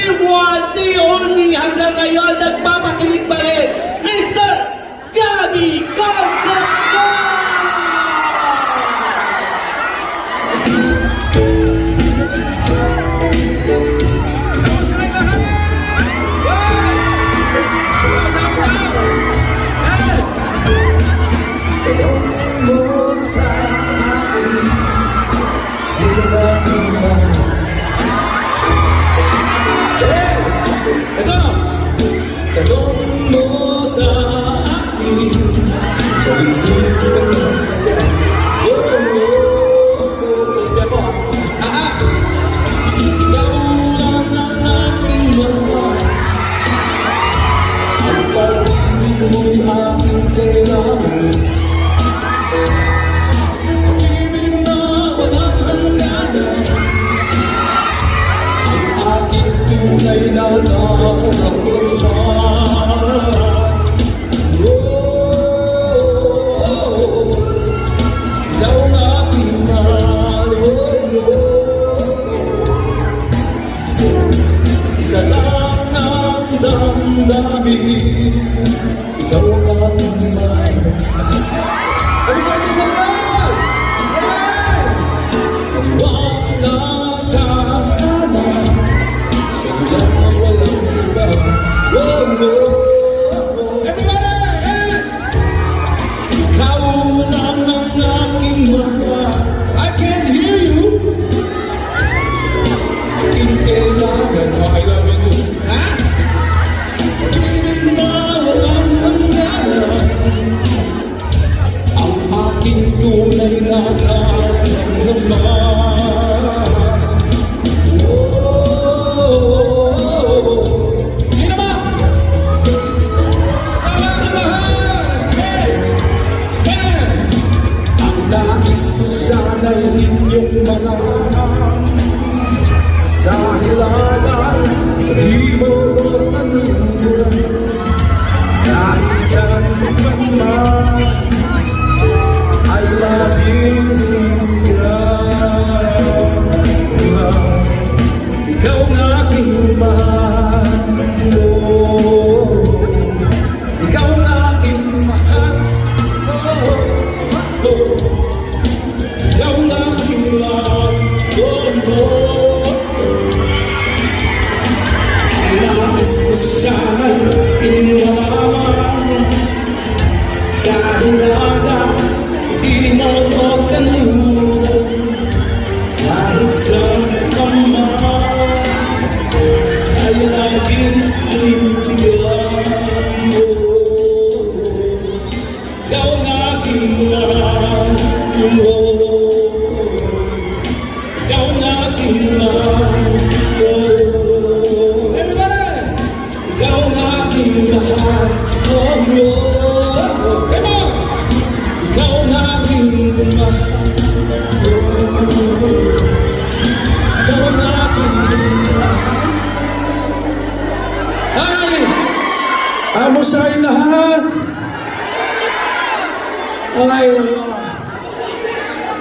the one, the only, hanggang ngayon, nagpapakilig pa rin, Mr. Gabby Concepcion! Kamusta kayong lahat? Ay,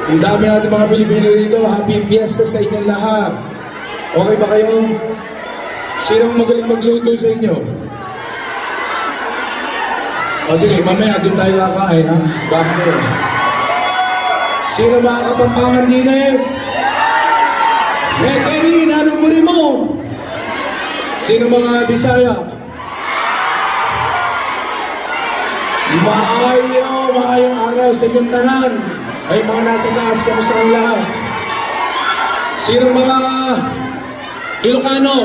ang dami natin mga Pilipino dito. Happy Fiesta sa inyong lahat. Okay ba kayo? Sinong magaling magluto sa inyo? O sige, mamaya doon tayo kakain, ha? Bakit? Sino mga Kapampangan din eh? Kenny, anong muri mo? Sino mga Bisaya? Maayong araw sa inyong tanan. Ay mga nasa taas, kamusta ang lahat? Sino mga Ilocano?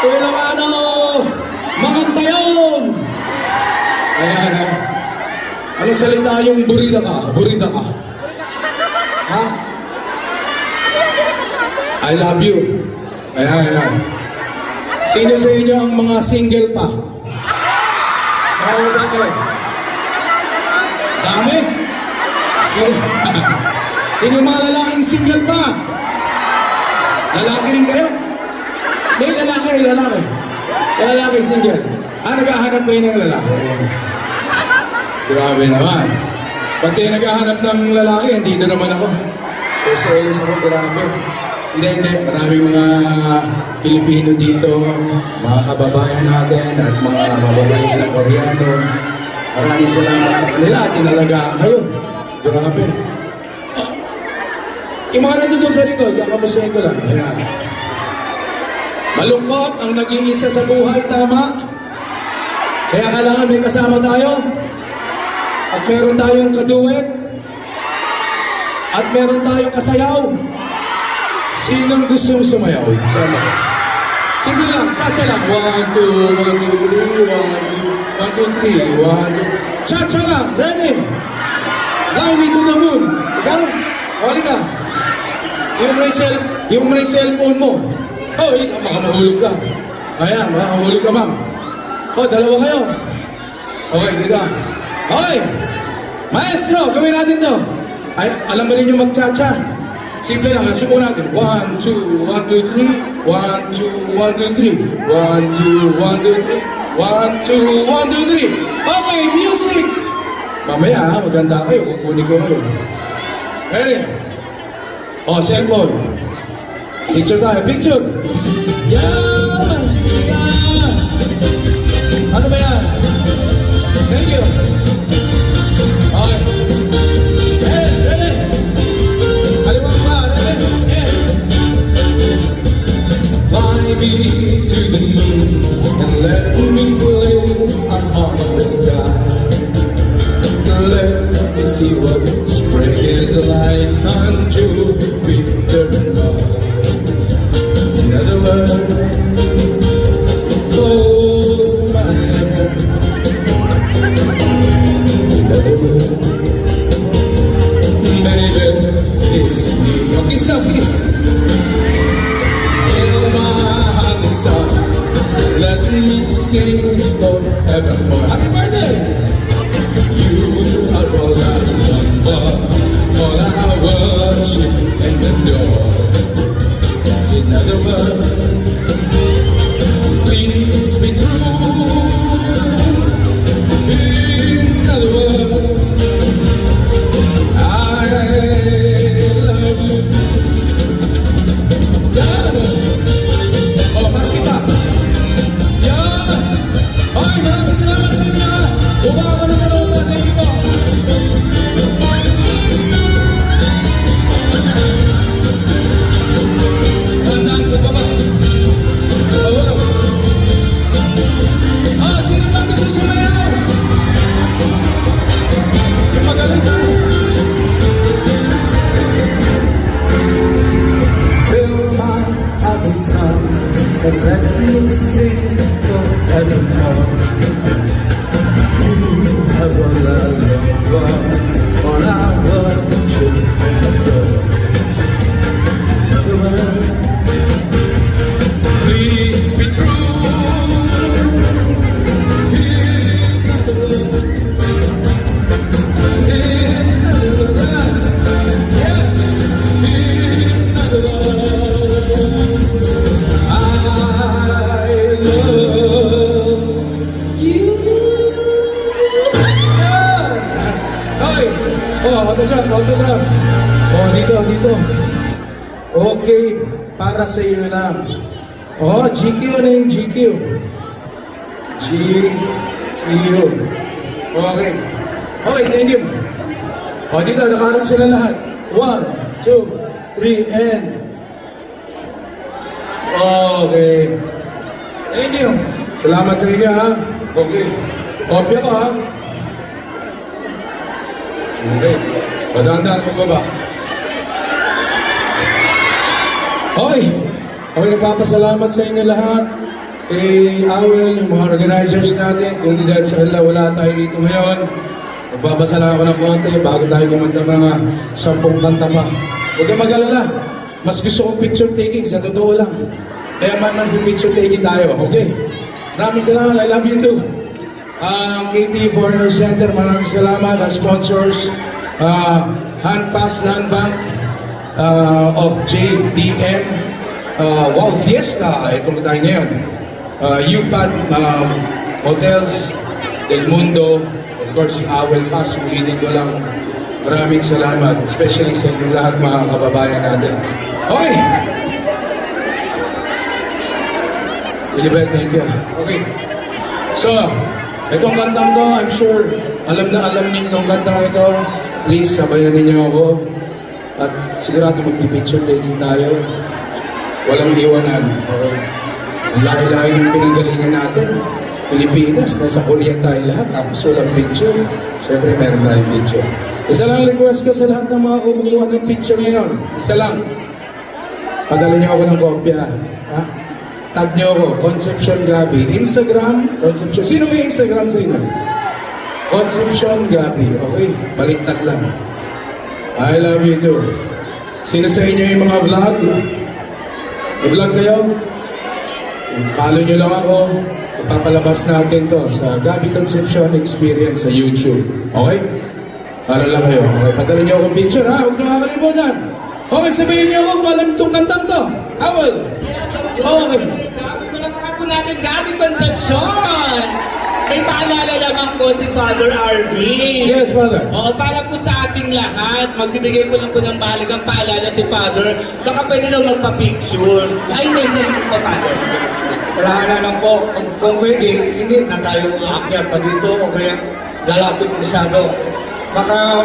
Ilocano! Makantayon! Ayan, ha? Ano salita yung burida ka? Burida ka? Ha? I love you. Ayan. Sino sa inyo ang mga single pa? Bakit? Dami? Sino yung mga lalaking single pa? Lalaki rin kayo? May lalaki. Lalaki single. Naghahanap kayo ng lalaki? Grabe naman. Pag kayo naghahanap ng lalaki, andito naman ako. Selos ako, grabe. Hindi. Maraming mga Pilipino dito, mga kababayan natin at mga kababayan na Koreano. Maraming salamat sa kanila at inalagaan kayo. Grabe. Yung mga nandito sa likod, kakamusahin ko lang. Ayan. Malungkot ang nag-iisa sa buhay, tama? Kaya kailangan may kasama tayo. At meron tayong kaduet. At meron tayong kasayaw. Sinong gustong sumayaw? Sama. Simple lang, cha-cha lang. 1, 2, 1, 2, 3, 1, 2, 1, 2, 3, 1, 2. Cha-cha lang, ready? Fly me to the moon. Ikaw? Huli ka. Yung may cellphone mo. Oh, baka mahulog ka. Ayan, baka mahulog ka, ma'am. Oh, dalawa kayo. Okay, dito. Okay. Maestro, gawin natin to. Ay, alam mo rin yung mag-cha-cha. Simple lang, suko natin. 1, 2, 1, 2, 3. 1, 2, 1, 2, 3. 1, 2, 1, 2, 3. 1, 2, 1, 2, 3. Okay, music! Mamaya, maganda kayo. Kukunin ko kayo. Ready? Oh, cellphone. Picture tayo. Picture! Yan! Yan! Ano ba yan? Thank you. Okay. Ready? Aliwang pa. Ready? Yeah. Fly me to the moon and let me play on the sky. Let me see what spring is like on Jupiter and Mars. In other words, hold my hand. In other words, baby, kiss me. Oh, kiss now, kiss. Fill my heart and soul. Let me sing forevermore. Happy birthday! You are all I long for, all I worship and adore. In other words, please be true. In other words, I love you. Yeah. Oh, basketball. Yeah. Okay, maraming salamat sa inyo. Bumaka ka ng dalawang ba? Thank you po. Tandaan ko pa ba? Wala. Ah, sino ba gusto sumayaw? Yung magaling ka. Fill my heart with song and let me sing forevermore. Have all I love for, all I worship and adore. Please be true. In other words, yeah. In other words, I love you. Hoy! Oh, autograph. Oh, dito. Okay, para sa iyo lang. Oh, GQ na yung GQ. GQ. Okay. Okay, thank you. Oh, dito, nakaharap sila lahat. 1, 2, 3, and... Okay. Thank you. Salamat sa inyo, ha? Okay. Kopya ko, ha? Okay. Padaan-daan ko ba? Okay. Okay, nagpapasalamat sa inyo lahat. Kay Awel, yung mga organizers natin. Kung hindi dahil sa kanila, wala tayo dito ngayon. Nagbabasala ako ng konti bago tayo kumanta mga 10 kanta pa. Huwag kang mag-alala. Mas gusto kong picture taking, sa totoo lang. Kaya man picture taking tayo, okay? Maraming salamat, I love you too. KT Foreigner Center, maraming salamat. Ang sponsors, Handpass Land Bank of JDM. Wow Fiesta, itong tayo ngayon. UPAD Hotels Del Mundo, of course, yung Awel Pass, ulitin ko lang. Maraming salamat, especially sa inyong lahat mga kababayan natin. Okay! Lilibet, thank you. Okay. So, itong kantang to, I'm sure, alam na alam niyo itong kantang ito. Please, sabayan ninyo ako. At sigurado magpipicture taking tayo. Walang iwanan. Okay. Ang lahi-lahi ng pinanggalingan natin. Pilipinas, nasa Korea tayo lahat, tapos walang picture. Siyempre, meron tayong picture. Isa lang request ko sa lahat ng mga kumukuha ng picture ngayon. Isa lang. Padala niyo ako ng kopya. Ha? Tag niyo ako, Concepcion Gabi. Instagram, Concepcion. Sino may Instagram sa inyo? Concepcion Gabi. Okay, baliktad lang. I love you too. Sino sa inyo yung mga vlog? I-vlog kayo? Follow nyo lang ako. Ipapalabas natin to sa Gabi Concepcion Experience sa YouTube. Okay? Follow lang kayo. Okay, padala niyo akong picture ha. Huwag niyo makakalimutan. Okay, sabihin niyo ako kung alam itong kantang to. Awal. Okay. Malapaka po natin, Gabi Concepcion! May paalala naman po si Father Arvin. Yes, Father. Oo, para po sa ating lahat, magbibigay po lang po ng mahalagang paalala si Father. Baka pwede lang magpa-picture. Ay, hindi po, Father. Wala na lang po. Kung pwede, hindi na tayo aakyat pa dito o kaya lalapit masyado. Baka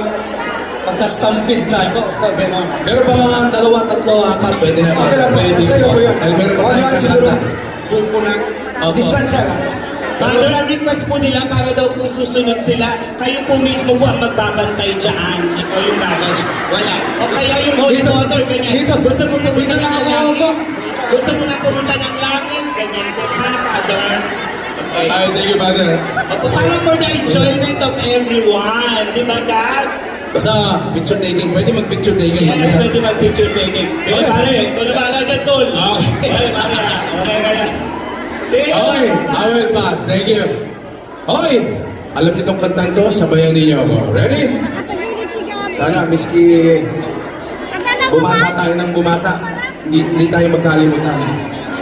pagka-stampede tayo. Gano'n. Meron pa mga dalawa, tatlo, apat, pwede na. Okay lang, Pwede. sa'yo po yun. Dahil meron pa tayo sa siguro, kanta. grupo na, Opo. distansya lang. Father, ang request po nila para daw po susunod sila, kayo po mismo po ang magbabantay dyan. Ikaw yung gagawin. Wala. O kaya yung holy Dito. water, ganyan. Dito. Gusto mo pumunta Dito ng na ako. langit. Gusto mo na pumunta ng langit. Ganyan po. Ha, Father? Okay. Ay, thank you, Father. Opo, para for the enjoyment of everyone. Di ba, God? Basta, picture taking. Pwede mag-picture taking. Yes, pwede mag-picture taking. Eh, Okay. pare, ito na ba agad, tol? Okay. Okay, pare. Okay, kaya. Okay, I will pass. Thank you. Okay, alam niyo itong kantang to, sabayan niyo ako. Ready? Nakatagilid si Gabi. Sana, miski bumata tayo ng bumata, hindi tayo magkalimutan.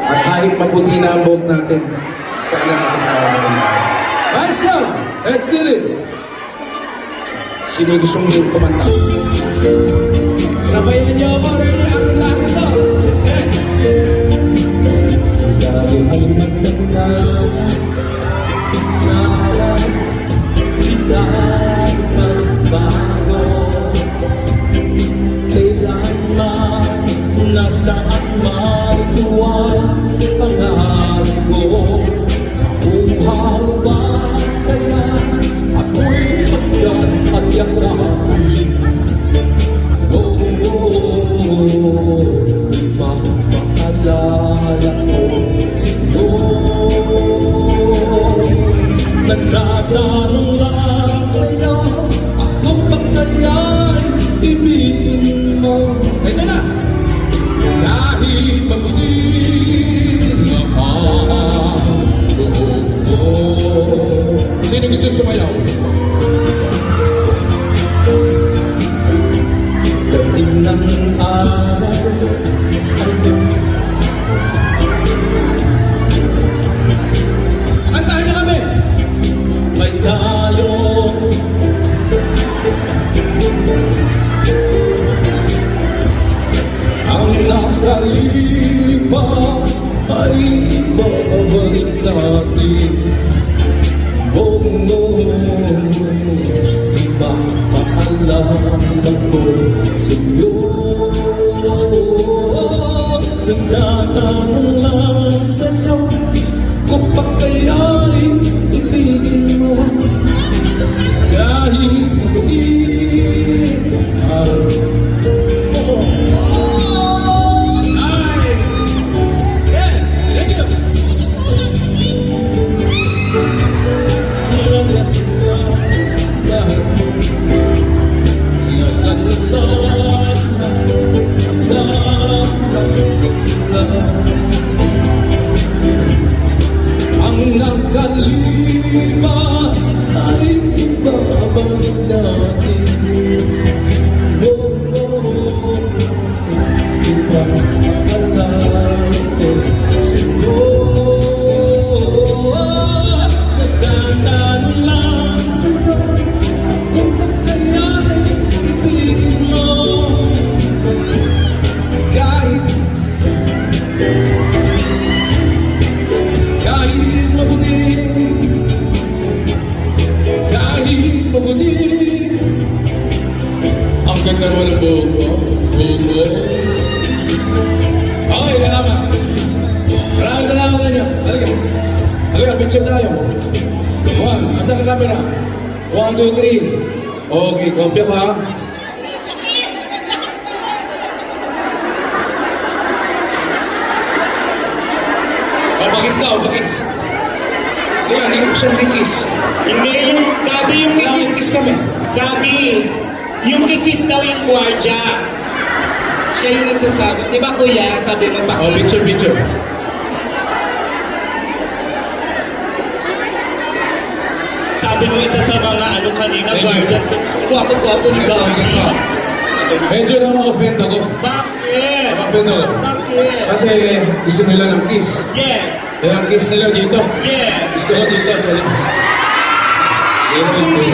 At kahit maputi na ang buhok natin, sana makasama mo rin. Guys, now, let's do this. Sino gusto mong kumanta? Sabayan niyo ako, ready? Atin lahat ito. Okay. Dahil ay magdagdag, sana di tayo magbago. Kailanman, nasaan man ito ang pangarap ko. Kung ba kaya ako'y hagdan at yakapin. Ipapaalala ko sa'yo. Nagtatanong lang sa'yo, ako pa kaya'y ibigin mo. Ito na! Kahit mabutin naman loob ko. Sino gusto sumayaw? Dating ng araw, Kantahan niyo kami! May tayo ang nakalipas ay ibabalik natin. Ipapaalala ko sa'yo. Nagtatanong lang sa'yo, kung pa kaya'y ibigin mo. Kahit mabutin ang ay! Yeah! Thank you! La Ang ganda naman ng buhok mo. Buhok mo. Okay, salamat. Maraming salamat sa inyo. Halika. Halika, picture tayo. One, asa ka camera? 1, 2, 3. Okay, kopya ka. Bagis daw, bagis. Halika, hindi ko pa siya nakikis. Hindi, yung Gabi yung kikis. Nakikis kami. Gabi, yung kikis daw yung gwardya. Siya yung nagsasabi. Di ba kuya, sabi mo pa Oh, picture, picture. Sabi mo isa sa mga ano kanina, Thank you. guardian. Gwapo-gwapo ni Ito, Gabi. ito. Medyo na-offend ako. Bakit? Na-offend ako. Bakit? Kasi gusto nila ng kiss. Yes. Eh, ang kiss nila dito. Yes. Gusto ko dito sa lips. Kasi hindi.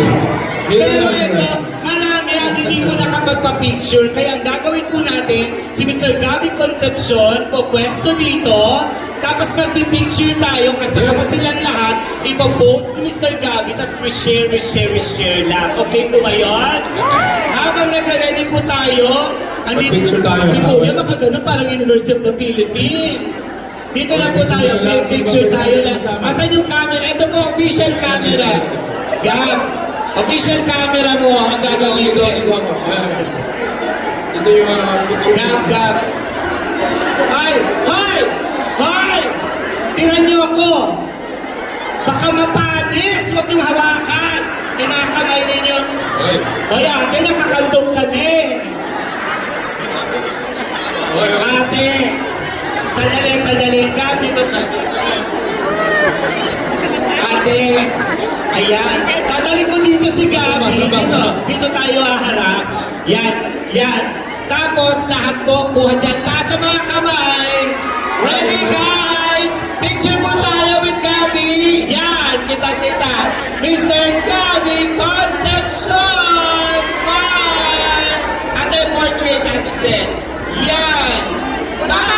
Hindi Pero lang ito, marami ang hindi po nakapagpa-picture. Kaya ang gagawin po natin, si Mr. Gabi Concepcion po pwesto dito. Tapos magpipicture tayo kasama Yes. silang lahat. Ipopost ni Mr. Gabi, tapos reshare lang. Okay po ba yun? Habang nagre-ready po tayo, Mag-picture tayo. Si Kuya makagano parang University of the Philippines. Dito lang po tayo, may picture tayo lang. Asan yung camera? Ito po, official camera. Gab, official camera mo ang gagamitin. Ito yung picture. Gab. Hoy! Hoy! Hoy! Tiran niyo ako! Baka mapanis! Huwag niyong hawakan! Kinakamay ninyo. Okay. Hoy ate, nakakandong ka na eh. Okay, okay. Ate! Sandali. Gab, dito ka. Ate! Ayan. Dadali ko dito si Gabi. Dito tayo haharap. Yan. Tapos lahat po, kuha dyan. Taas ang mga kamay. Ready guys? Picture mo tayo with Gabi. Yan, kita. Mr. Gabi Concepcion! Smile! Ate, portrait natin siya. Yan! Smile!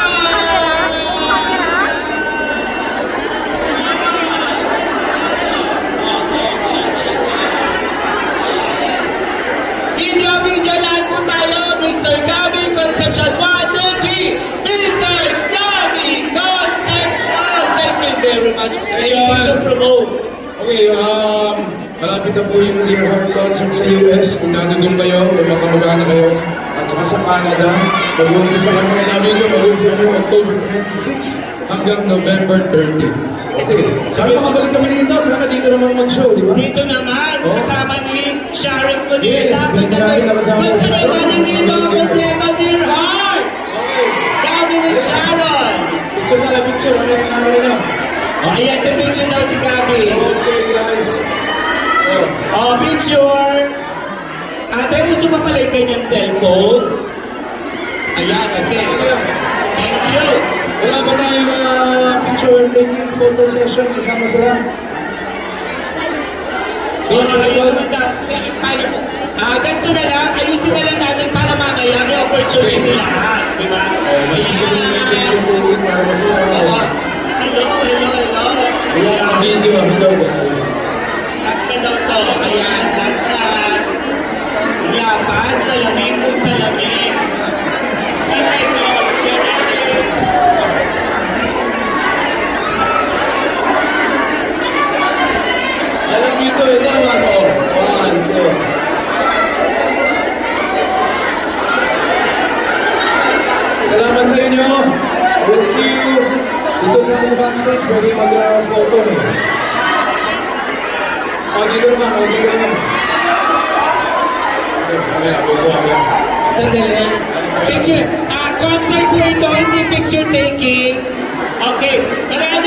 Video lahat po tayo, Mr. Gabi Concepcion. 1, 2, 3, Mr. Gabi Concepcion. Thank you very much. Anything to promote? Okay, malapit na po yung Dear Heart concert sa US. Kung nandun kayo, may mga kamag-anak kayo. At saka sa Canada, mag-uumpisa kami kay namin doon. Mag-uumpisa kami October 26 hanggang November 30. Okay, sabi makabalik kami dito. Sana dito naman mag-show, di ba? Dito naman, Oh. kasama ni Sharon ko Yes, binigyan na kasama Gusto si niyo ba Sharon. nandito ang kompleto, Dear Heart? Okay, Gabi and Sharon. picture na, picture. Ano yung camera na? O, ayan, picture daw si Gabi. Okay, guys. Oh. O, picture. Ate, gusto mo pala yung kanyang cellphone? Ayan, okay. Thank you. Wala ba tayong picture taking photo session kasama sila? Doon sa likod. Ganito na lang, ayusin na lang natin para mamaya may opportunity lahat, di ba? Masusunod na yung picture Ayan. taking para masaya. Oo. Hello. Ayan ang video. Hello guys. Last na daw to. Ayan, last na. Lapad, salamin kung salamin. Saan kayo to? Sige, ready? Alam niyo ito naman. Oh. 1, 2. Salamat sa inyo. We'll see you. Sito sana sa backstage. Pwede mag-photo. Dito naman. Dito naman. Okay, bubuha yan. Sandali. Picture. Concert po ito, hindi picture taking. Okay. Maraming